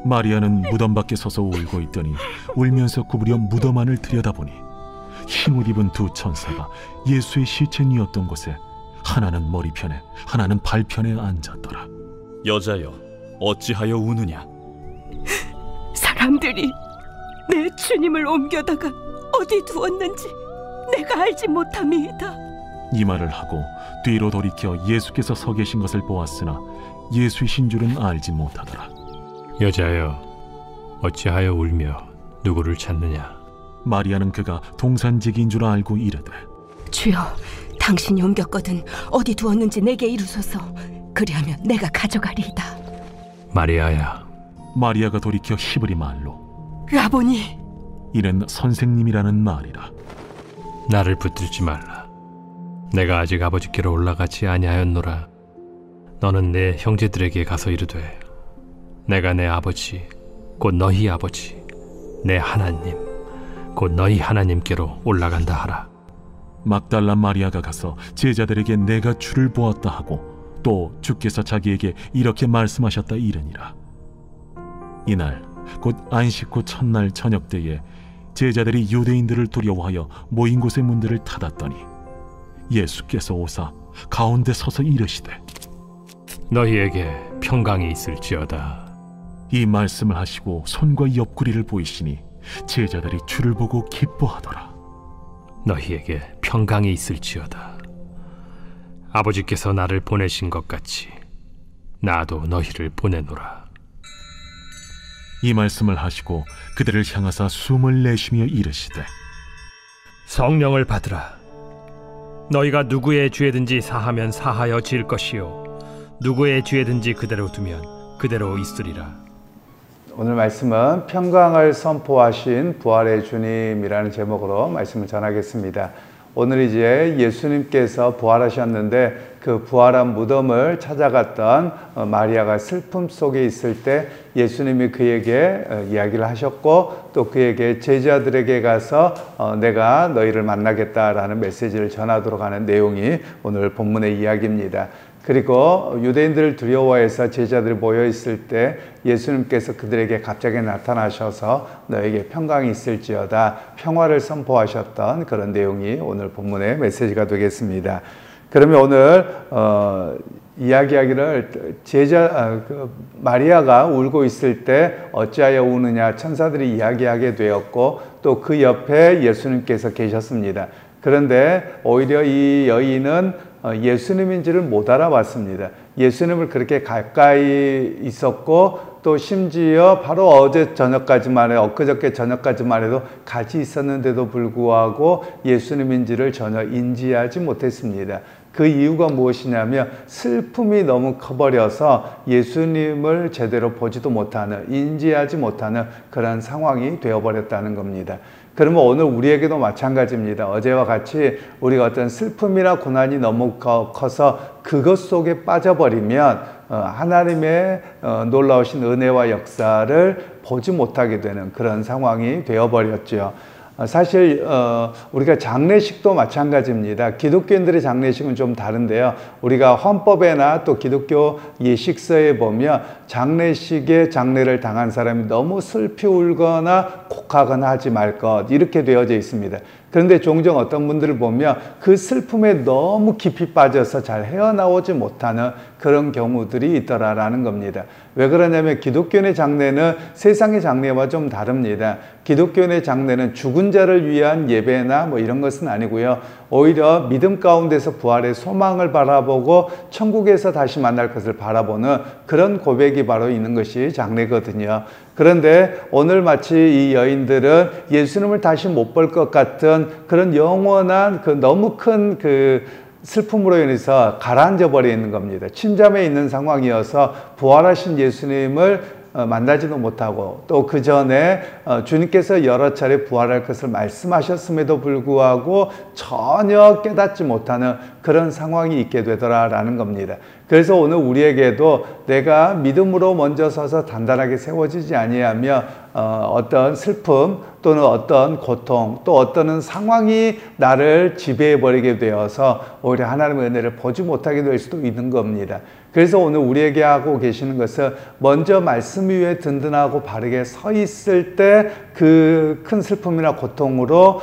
마리아는 무덤 밖에 서서 울고 있더니 울면서 구부려 무덤 안을 들여다보니 흰옷 입은 두 천사가 예수의 시체 뉘었던 곳에 하나는 머리편에 하나는 발편에 앉았더라. 여자여, 어찌하여 우느냐? 사람들이 내 주님을 옮겨다가 어디 두었는지 내가 알지 못함이이다. 이 말을 하고 뒤로 돌이켜 예수께서 서 계신 것을 보았으나 예수이신 줄은 알지 못하더라. 여자여, 어찌하여 울며 누구를 찾느냐? 마리아는 그가 동산지기인 줄 알고 이르되, 주여, 당신이 옮겼거든 어디 두었는지 내게 이루소서. 그리하면 내가 가져가리이다. 마리아야. 마리아가 돌이켜 히브리 말로 라보니, 이는 선생님이라는 말이라. 나를 붙들지 말라. 내가 아직 아버지께로 올라가지 아니하였노라. 너는 내 형제들에게 가서 이르되, 내가 내 아버지 곧 너희 아버지 내 하나님 곧 너희 하나님께로 올라간다 하라. 막달라 마리아가 가서 제자들에게 내가 주를 보았다 하고 또 주께서 자기에게 이렇게 말씀하셨다 이르니라. 이날 곧 안식 후 첫날 저녁 때에 제자들이 유대인들을 두려워하여 모인 곳의 문들을 닫았더니 예수께서 오사 가운데 서서 이르시되, 너희에게 평강이 있을지어다. 이 말씀을 하시고 손과 옆구리를 보이시니 제자들이 주를 보고 기뻐하더라. 너희에게 평강이 있을지어다. 아버지께서 나를 보내신 것 같이 나도 너희를 보내노라. 이 말씀을 하시고 그들을 향하사 숨을 내쉬며 이르시되, 성령을 받으라. 너희가 누구의 죄든지 사하면 사하여 질 것이요 누구의 죄든지 그대로 두면 그대로 있으리라. 오늘 말씀은 평강을 선포하신 부활의 주님이라는 제목으로 말씀을 전하겠습니다. 오늘 이제 예수님께서 부활하셨는데 그 부활한 무덤을 찾아갔던 마리아가 슬픔 속에 있을 때 예수님이 그에게 이야기를 하셨고 또 그에게 제자들에게 가서 내가 너희를 만나겠다라는 메시지를 전하도록 하는 내용이 오늘 본문의 이야기입니다. 그리고 유대인들을 두려워해서 제자들이 모여있을 때 예수님께서 그들에게 갑자기 나타나셔서 너에게 평강이 있을지어다 평화를 선포하셨던 그런 내용이 오늘 본문의 메시지가 되겠습니다. 그러면 오늘 이야기하기를 마리아가 울고 있을 때 어찌하여 우느냐 천사들이 이야기하게 되었고 또 그 옆에 예수님께서 계셨습니다. 그런데 오히려 이 여인은 예수님인지를 못 알아봤습니다. 예수님을 그렇게 가까이 있었고 또 심지어 바로 어제 저녁까지만 해도 엊그저께 저녁까지만 해도 같이 있었는데도 불구하고 예수님인지를 전혀 인지하지 못했습니다. 그 이유가 무엇이냐면 슬픔이 너무 커버려서 예수님을 제대로 보지도 못하는, 인지하지 못하는 그런 상황이 되어버렸다는 겁니다. 그러면 오늘 우리에게도 마찬가지입니다. 어제와 같이 우리가 어떤 슬픔이나 고난이 너무 커서 그것 속에 빠져버리면 하나님의 놀라우신 은혜와 역사를 보지 못하게 되는 그런 상황이 되어버렸죠. 사실 우리가 장례식도 마찬가지입니다. 기독교인들의 장례식은 좀 다른데요. 우리가 헌법에나 또 기독교 예식서에 보면 장례식에 장례를 당한 사람이 너무 슬피 울거나 곡하거나 하지 말 것 이렇게 되어져 있습니다. 그런데 종종 어떤 분들을 보면 그 슬픔에 너무 깊이 빠져서 잘 헤어나오지 못하는 그런 경우들이 있더라라는 겁니다. 왜 그러냐면 기독교인의 장례는 세상의 장례와 좀 다릅니다. 기독교인의 장례는 죽은 자를 위한 예배나 뭐 이런 것은 아니고요. 오히려 믿음 가운데서 부활의 소망을 바라보고 천국에서 다시 만날 것을 바라보는 그런 고백이 바로 있는 것이 장례거든요. 그런데 오늘 마치 이 여인들은 예수님을 다시 못 볼 것 같은 그런 영원한 그 너무 큰 슬픔으로 인해서 가라앉아 버려 있는 겁니다. 침잠에 있는 상황이어서 부활하신 예수님을 만나지도 못하고 또 그 전에 주님께서 여러 차례 부활할 것을 말씀하셨음에도 불구하고 전혀 깨닫지 못하는 그런 상황이 있게 되더라라는 겁니다. 그래서 오늘 우리에게도 내가 믿음으로 먼저 서서 단단하게 세워지지 아니하며 어떤 슬픔 또는 어떤 고통 또 어떤 상황이 나를 지배해버리게 되어서 오히려 하나님의 은혜를 보지 못하게 될 수도 있는 겁니다. 그래서 오늘 우리에게 하고 계시는 것은 먼저 말씀 위에 든든하고 바르게 서 있을 때 그 큰 슬픔이나 고통으로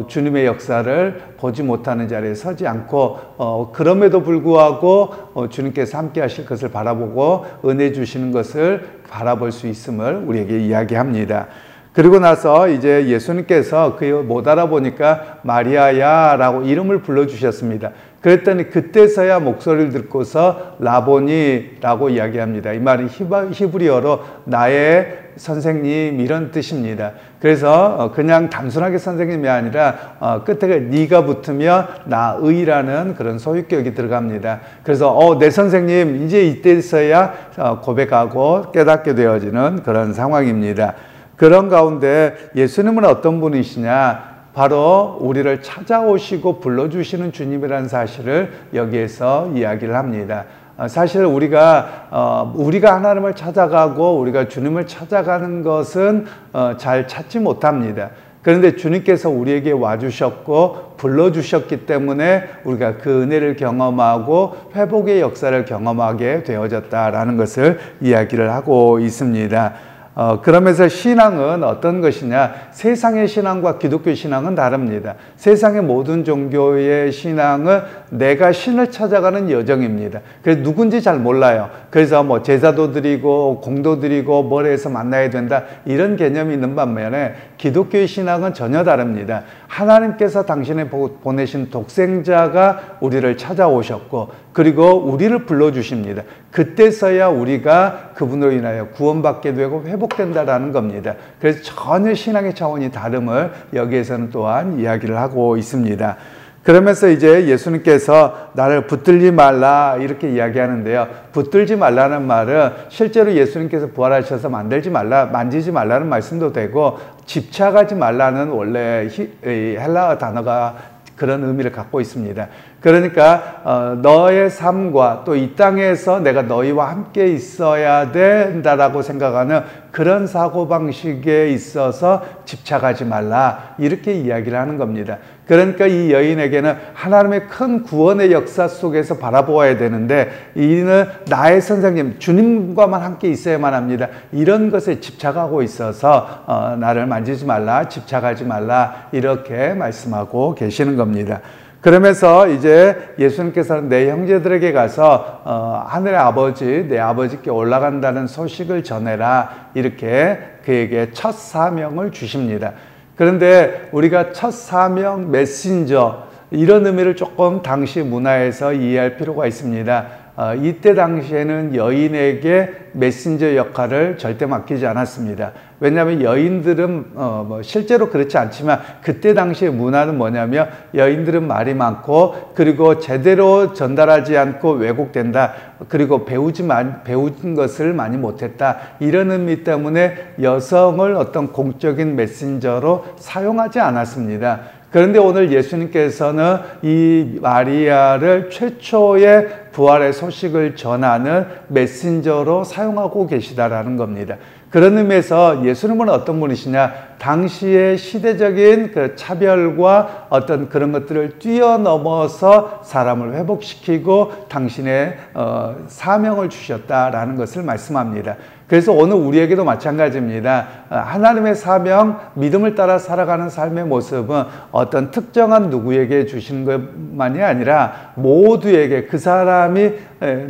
주님의 역사를 보지 못하는 자리에 서지 않고 그럼에도 불구하고 주님께서 함께 하실 것을 바라보고 은혜 주시는 것을 바라볼 수 있음을 우리에게 이야기합니다. 그리고 나서 이제 예수님께서 그 못 알아보니까 마리아야 라고 이름을 불러주셨습니다. 그랬더니 그때서야 목소리를 듣고서 라보니 라고 이야기합니다. 이 말은 히브리어로 나의 선생님 이런 뜻입니다. 그래서 그냥 단순하게 선생님이 아니라 끝에 니가 붙으면 나의라는 그런 소유격이 들어갑니다. 그래서 내 선생님 이제 이때서야 고백하고 깨닫게 되어지는 그런 상황입니다. 그런 가운데 예수님은 어떤 분이시냐? 바로 우리를 찾아오시고 불러주시는 주님이라는 사실을 여기에서 이야기를 합니다. 사실 우리가 하나님을 찾아가고 우리가 주님을 찾아가는 것은 잘 찾지 못합니다. 그런데 주님께서 우리에게 와주셨고 불러주셨기 때문에 우리가 그 은혜를 경험하고 회복의 역사를 경험하게 되어졌다라는 것을 이야기를 하고 있습니다. 그러면서 신앙은 어떤 것이냐? 세상의 신앙과 기독교 신앙은 다릅니다. 세상의 모든 종교의 신앙은 내가 신을 찾아가는 여정입니다. 그래서 누군지 잘 몰라요. 그래서 뭐 제사도 드리고 공도 드리고 뭘 해서 만나야 된다 이런 개념이 있는 반면에 기독교의 신앙은 전혀 다릅니다. 하나님께서 당신의 보내신 독생자가 우리를 찾아오셨고 그리고 우리를 불러주십니다. 그때서야 우리가 그분으로 인하여 구원받게 되고 회복된다라는 겁니다. 그래서 전혀 신앙의 차원이 다름을 여기에서는 또한 이야기를 하고 있습니다. 그러면서 이제 예수님께서 나를 붙들지 말라 이렇게 이야기하는데요. 붙들지 말라는 말은 실제로 예수님께서 부활하셔서 만지지 말라는 말씀도 되고 집착하지 말라는 원래 헬라어 단어가 그런 의미를 갖고 있습니다. 그러니까 너의 삶과 또 이 땅에서 내가 너희와 함께 있어야 된다라고 생각하는 그런 사고방식에 있어서 집착하지 말라 이렇게 이야기를 하는 겁니다. 그러니까 이 여인에게는 하나님의 큰 구원의 역사 속에서 바라보아야 되는데 이는 나의 선생님 주님과만 함께 있어야만 합니다. 이런 것에 집착하고 있어서 나를 만지지 말라 집착하지 말라 이렇게 말씀하고 계시는 겁니다. 그러면서 이제 예수님께서는 내 형제들에게 가서 하늘의 아버지 내 아버지께 올라간다는 소식을 전해라 이렇게 그에게 첫 사명을 주십니다. 그런데 우리가 첫 사명 메신저 이런 의미를 조금 당시 문화에서 이해할 필요가 있습니다. 이때 당시에는 여인에게 메신저 역할을 절대 맡기지 않았습니다. 왜냐하면 여인들은 실제로 그렇지 않지만 그때 당시의 문화는 뭐냐면 여인들은 말이 많고 그리고 제대로 전달하지 않고 왜곡된다. 그리고 배운 것을 많이 못했다. 이런 의미 때문에 여성을 어떤 공적인 메신저로 사용하지 않았습니다. 그런데 오늘 예수님께서는 이 마리아를 최초의 부활의 소식을 전하는 메신저로 사용하고 계시다라는 겁니다. 그런 의미에서 예수님은 어떤 분이시냐? 당시의 시대적인 그 차별과 어떤 그런 것들을 뛰어넘어서 사람을 회복시키고 당신의 사명을 주셨다라는 것을 말씀합니다. 그래서 오늘 우리에게도 마찬가지입니다. 하나님의 사명, 믿음을 따라 살아가는 삶의 모습은 어떤 특정한 누구에게 주시는 것만이 아니라 모두에게 그 사람이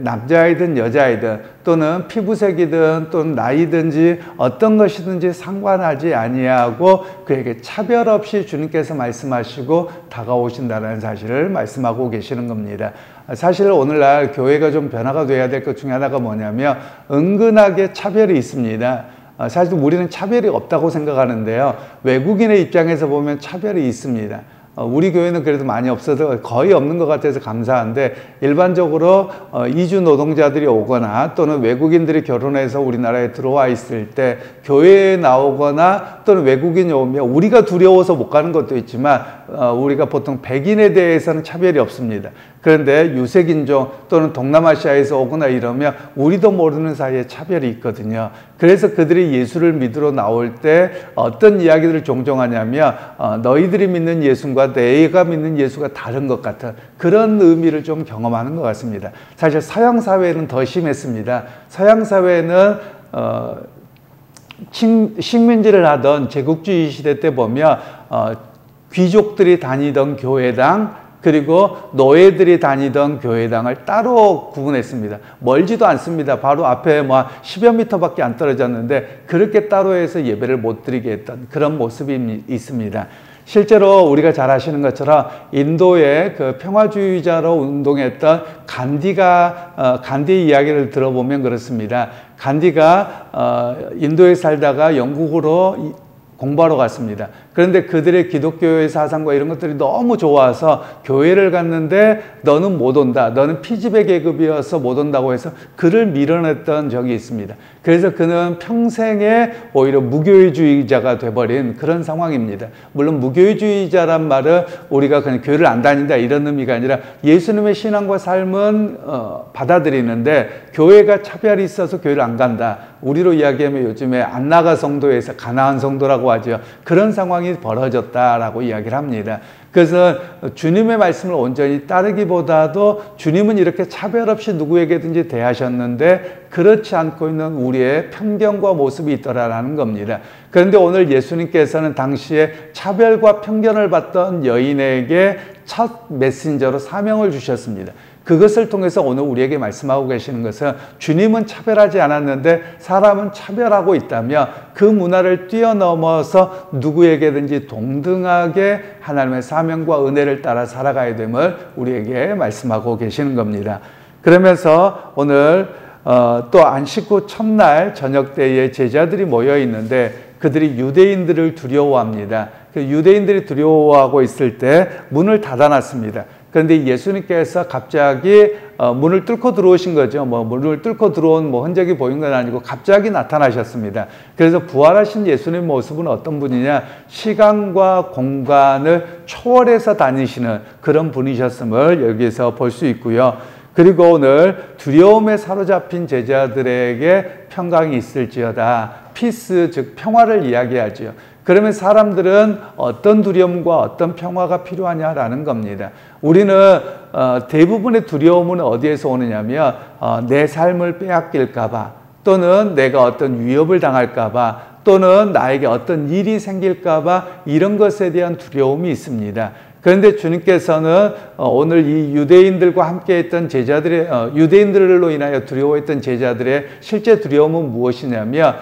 남자이든 여자이든 또는 피부색이든 또는 나이든지 어떤 것이든지 상관하지 아니하고 그에게 차별 없이 주님께서 말씀하시고 다가오신다는 사실을 말씀하고 계시는 겁니다. 사실 오늘날 교회가 좀 변화가 돼야 될 것 중에 하나가 뭐냐면 은근하게 차별이 있습니다. 사실 우리는 차별이 없다고 생각하는데요. 외국인의 입장에서 보면 차별이 있습니다. 우리 교회는 그래도 많이 없어서 거의 없는 것 같아서 감사한데 일반적으로 이주 노동자들이 오거나 또는 외국인들이 결혼해서 우리나라에 들어와 있을 때 교회에 나오거나 또는 외국인이 오면 우리가 두려워서 못 가는 것도 있지만 우리가 보통 백인에 대해서는 차별이 없습니다. 그런데 유색인종 또는 동남아시아에서 오거나 이러면 우리도 모르는 사이에 차별이 있거든요. 그래서 그들이 예수를 믿으러 나올 때 어떤 이야기들을 종종 하냐면 너희들이 믿는 예수과 내가 믿는 예수가 다른 것 같은 그런 의미를 좀 경험하는 것 같습니다. 사실 서양 사회는 더 심했습니다. 서양 사회는 식민지를 하던 제국주의 시대 때 보면 귀족들이 다니던 교회당 그리고 노예들이 다니던 교회당을 따로 구분했습니다. 멀지도 않습니다. 바로 앞에 10여 미터밖에 안 떨어졌는데 그렇게 따로 해서 예배를 못 드리게 했던 그런 모습이 있습니다. 실제로 우리가 잘 아시는 것처럼 인도의 그 평화주의자로 운동했던 간디 이야기를 들어보면 그렇습니다. 간디가 인도에 살다가 영국으로 공부하러 갔습니다. 그런데 그들의 기독교의 사상과 이런 것들이 너무 좋아서 교회를 갔는데 너는 못 온다. 너는 피지배 계급이어서 못 온다고 해서 그를 밀어냈던 적이 있습니다. 그래서 그는 평생에 오히려 무교회주의자가 돼버린 그런 상황입니다. 물론 무교회주의자란 말은 우리가 그냥 교회를 안 다닌다 이런 의미가 아니라 예수님의 신앙과 삶은 받아들이는데 교회가 차별이 있어서 교회를 안 간다. 우리로 이야기하면 요즘에 안 나가 성도에서 가나안 성도라고 하죠. 그런 상황이 벌어졌다라고 이야기를 합니다. 그래서 주님의 말씀을 온전히 따르기보다도 주님은 이렇게 차별 없이 누구에게든지 대하셨는데 그렇지 않고 있는 우리의 편견과 모습이 있더라라는 겁니다. 그런데 오늘 예수님께서는 당시에 차별과 편견을 받던 여인에게 첫 메신저로 사명을 주셨습니다. 그것을 통해서 오늘 우리에게 말씀하고 계시는 것은 주님은 차별하지 않았는데 사람은 차별하고 있다며 그 문화를 뛰어넘어서 누구에게든지 동등하게 하나님의 사명과 은혜를 따라 살아가야 됨을 우리에게 말씀하고 계시는 겁니다. 그러면서 오늘 또 안식 후 첫날 저녁 때에 제자들이 모여 있는데 그들이 유대인들을 두려워합니다. 유대인들이 두려워하고 있을 때 문을 닫아놨습니다. 그런데 예수님께서 갑자기 문을 뚫고 들어오신 거죠. 문을 뚫고 들어온 흔적이 보인 건 아니고 갑자기 나타나셨습니다. 그래서 부활하신 예수님의 모습은 어떤 분이냐? 시간과 공간을 초월해서 다니시는 그런 분이셨음을 여기서 볼 수 있고요. 그리고 오늘 두려움에 사로잡힌 제자들에게 평강이 있을지어다. 피스, 즉 평화를 이야기하죠. 그러면 사람들은 어떤 두려움과 어떤 평화가 필요하냐라는 겁니다. 우리는 대부분의 두려움은 어디에서 오느냐면 내 삶을 빼앗길까 봐 또는 내가 어떤 위협을 당할까 봐 또는 나에게 어떤 일이 생길까 봐 이런 것에 대한 두려움이 있습니다. 그런데 주님께서는 오늘 이 유대인들과 함께 했던 제자들의 유대인들로 인하여 두려워했던 제자들의 실제 두려움은 무엇이냐면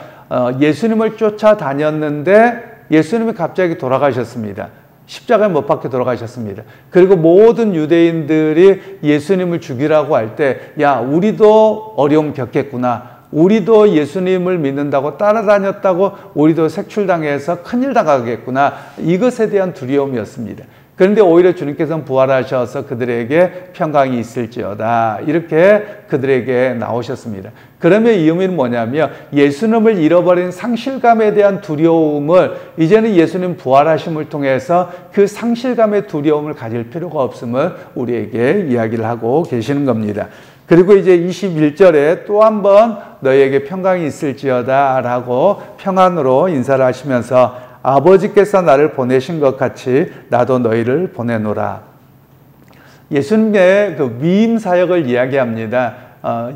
예수님을 쫓아다녔는데 예수님이 갑자기 돌아가셨습니다. 십자가에 못 박혀 돌아가셨습니다. 그리고 모든 유대인들이 예수님을 죽이라고 할 때 야, 우리도 어려움 겪겠구나. 우리도 예수님을 믿는다고 따라다녔다고 우리도 색출당해서 큰일 당하겠구나. 이것에 대한 두려움이었습니다. 그런데 오히려 주님께서는 부활하셔서 그들에게 평강이 있을지어다. 이렇게 그들에게 나오셨습니다. 그러면 이 의미는 뭐냐면 예수님을 잃어버린 상실감에 대한 두려움을 이제는 예수님 부활하심을 통해서 그 상실감의 두려움을 가질 필요가 없음을 우리에게 이야기를 하고 계시는 겁니다. 그리고 이제 21절에 또 한 번 너희에게 평강이 있을지어다 라고 평안으로 인사를 하시면서 아버지께서 나를 보내신 것 같이 나도 너희를 보내노라. 예수님의 그 위임 사역을 이야기합니다.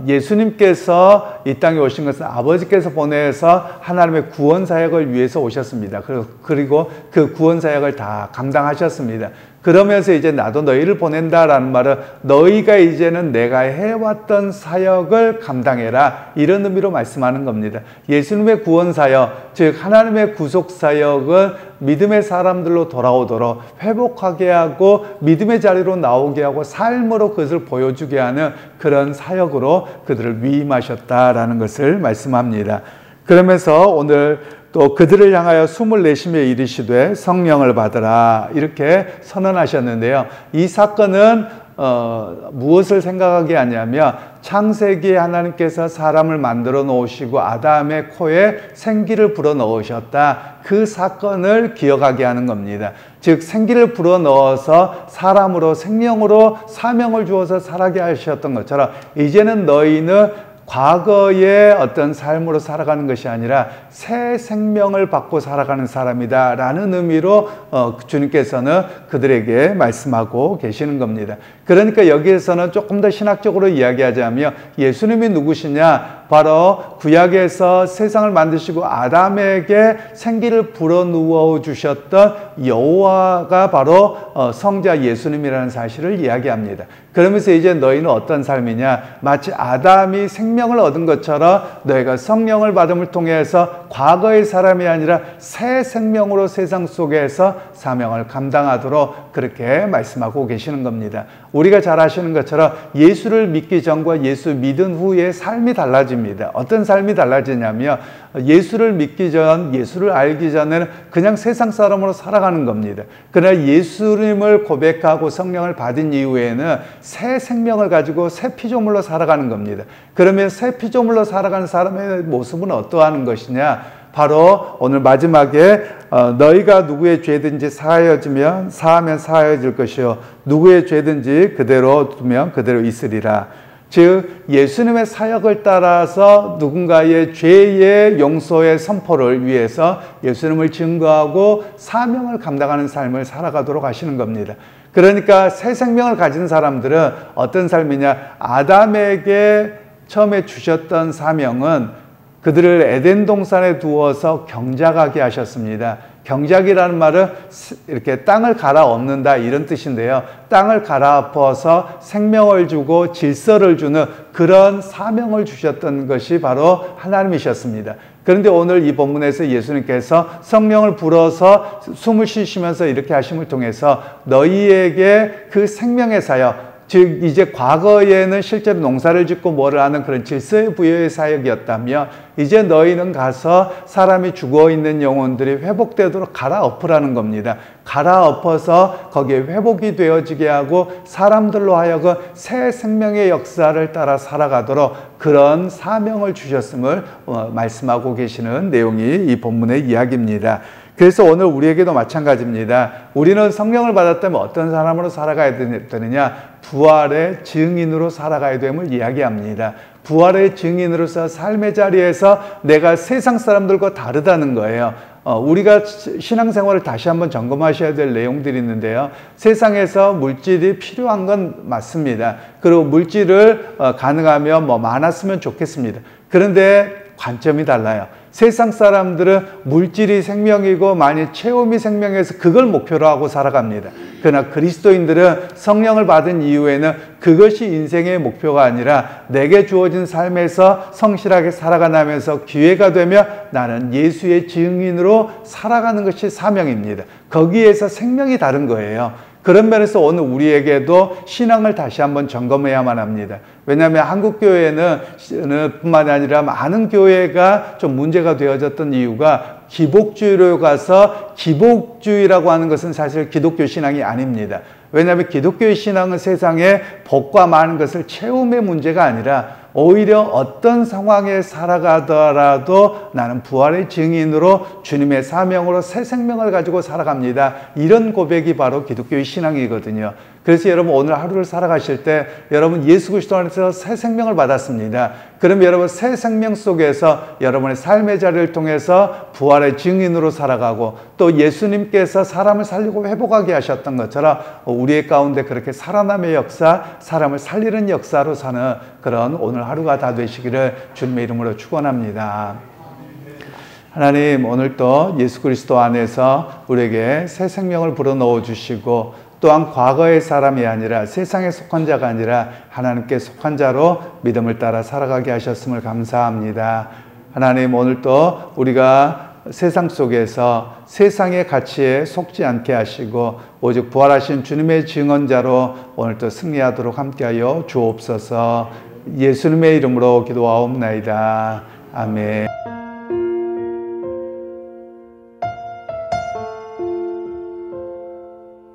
예수님께서 이 땅에 오신 것은 아버지께서 보내서 하나님의 구원 사역을 위해서 오셨습니다. 그리고 그 구원 사역을 다 감당하셨습니다. 그러면서 이제 나도 너희를 보낸다라는 말은 너희가 이제는 내가 해왔던 사역을 감당해라 이런 의미로 말씀하는 겁니다. 예수님의 구원 사역, 즉 하나님의 구속 사역은 믿음의 사람들로 돌아오도록 회복하게 하고 믿음의 자리로 나오게 하고 삶으로 그것을 보여주게 하는 그런 사역으로 그들을 위임하셨다라는 것을 말씀합니다. 그러면서 오늘 또 그들을 향하여 숨을 내쉬며 이르시되 성령을 받으라 이렇게 선언하셨는데요. 이 사건은 무엇을 생각하게 하냐면 창세기에 하나님께서 사람을 만들어 놓으시고 아담의 코에 생기를 불어 넣으셨다. 그 사건을 기억하게 하는 겁니다. 즉 생기를 불어 넣어서 사람으로 생명으로 사명을 주어서 살게 하셨던 것처럼 이제는 너희는 과거의 어떤 삶으로 살아가는 것이 아니라 새 생명을 받고 살아가는 사람이다 라는 의미로 주님께서는 그들에게 말씀하고 계시는 겁니다. 그러니까 여기에서는 조금 더 신학적으로 이야기하자면 예수님이 누구시냐? 바로 구약에서 세상을 만드시고 아담에게 생기를 불어넣어 주셨던 여호와가 바로 성자 예수님이라는 사실을 이야기합니다. 그러면서 이제 너희는 어떤 삶이냐? 마치 아담이 생명을 얻은 것처럼 너희가 성령을 받음을 통해서 과거의 사람이 아니라 새 생명으로 세상 속에서 사명을 감당하도록 그렇게 말씀하고 계시는 겁니다. 우리가 잘 아시는 것처럼 예수를 믿기 전과 예수 믿은 후의 삶이 달라집니다. 어떤 삶이 달라지냐면 예수를 믿기 전, 예수를 알기 전에는 그냥 세상 사람으로 살아가는 겁니다. 그러나 예수님을 고백하고 성령을 받은 이후에는 새 생명을 가지고 새 피조물로 살아가는 겁니다. 그러면 새 피조물로 살아가는 사람의 모습은 어떠한 것이냐? 바로 오늘 마지막에 너희가 누구의 죄든지 사하면 사하여질 것이요 누구의 죄든지 그대로 두면 그대로 있으리라. 즉 예수님의 사역을 따라서 누군가의 죄의 용서의 선포를 위해서 예수님을 증거하고 사명을 감당하는 삶을 살아가도록 하시는 겁니다. 그러니까 새 생명을 가진 사람들은 어떤 삶이냐? 아담에게 처음에 주셨던 사명은 그들을 에덴 동산에 두어서 경작하게 하셨습니다. 경작이라는 말은 이렇게 땅을 갈아엎는다 이런 뜻인데요. 땅을 갈아엎어서 생명을 주고 질서를 주는 그런 사명을 주셨던 것이 바로 하나님이셨습니다. 그런데 오늘 이 본문에서 예수님께서 성령을 불어서 숨을 쉬시면서 이렇게 하심을 통해서 너희에게 그 생명의 사역, 즉 이제 과거에는 실제로 농사를 짓고 뭐를 하는 그런 질서의 부여의 사역이었다면 이제 너희는 가서 사람이 죽어있는 영혼들이 회복되도록 갈아엎으라는 겁니다. 갈아엎어서 거기에 회복이 되어지게 하고 사람들로 하여금 새 생명의 역사를 따라 살아가도록 그런 사명을 주셨음을 말씀하고 계시는 내용이 이 본문의 이야기입니다. 그래서 오늘 우리에게도 마찬가지입니다. 우리는 성령을 받았다면 어떤 사람으로 살아가야 되느냐? 부활의 증인으로 살아가야 됨을 이야기합니다. 부활의 증인으로서 삶의 자리에서 내가 세상 사람들과 다르다는 거예요. 우리가 신앙생활을 다시 한번 점검하셔야 될 내용들이 있는데요. 세상에서 물질이 필요한 건 맞습니다. 그리고 물질을 가능하면 많았으면 좋겠습니다. 그런데 관점이 달라요. 세상 사람들은 물질이 생명이고 만일 체험이 생명에서 그걸 목표로 하고 살아갑니다. 그러나 그리스도인들은 성령을 받은 이후에는 그것이 인생의 목표가 아니라 내게 주어진 삶에서 성실하게 살아가면서 기회가 되면 나는 예수의 증인으로 살아가는 것이 사명입니다. 거기에서 생명이 다른 거예요. 그런 면에서 오늘 우리에게도 신앙을 다시 한번 점검해야만 합니다. 왜냐하면 한국 교회는 뿐만이 아니라 많은 교회가 좀 문제가 되어졌던 이유가 기복주의로 가서 기복주의라고 하는 것은 사실 기독교 신앙이 아닙니다. 왜냐하면 기독교의 신앙은 세상에 복과 많은 것을 채움의 문제가 아니라 오히려 어떤 상황에 살아가더라도 나는 부활의 증인으로 주님의 사명으로 새 생명을 가지고 살아갑니다. 이런 고백이 바로 기독교의 신앙이거든요. 그래서 여러분 오늘 하루를 살아가실 때 여러분 예수 그리스도 안에서 새 생명을 받았습니다. 그럼 여러분 새 생명 속에서 여러분의 삶의 자리를 통해서 부활의 증인으로 살아가고 또 예수님께서 사람을 살리고 회복하게 하셨던 것처럼 우리의 가운데 그렇게 살아남의 역사, 사람을 살리는 역사로 사는 그런 오늘 하루가 다 되시기를 주님의 이름으로 축원합니다. 하나님 오늘도 예수 그리스도 안에서 우리에게 새 생명을 불어넣어 주시고 또한 과거의 사람이 아니라 세상에 속한 자가 아니라 하나님께 속한 자로 믿음을 따라 살아가게 하셨음을 감사합니다. 하나님 오늘도 우리가 세상 속에서 세상의 가치에 속지 않게 하시고 오직 부활하신 주님의 증언자로 오늘도 승리하도록 함께하여 주옵소서. 예수님의 이름으로 기도하옵나이다. 아멘.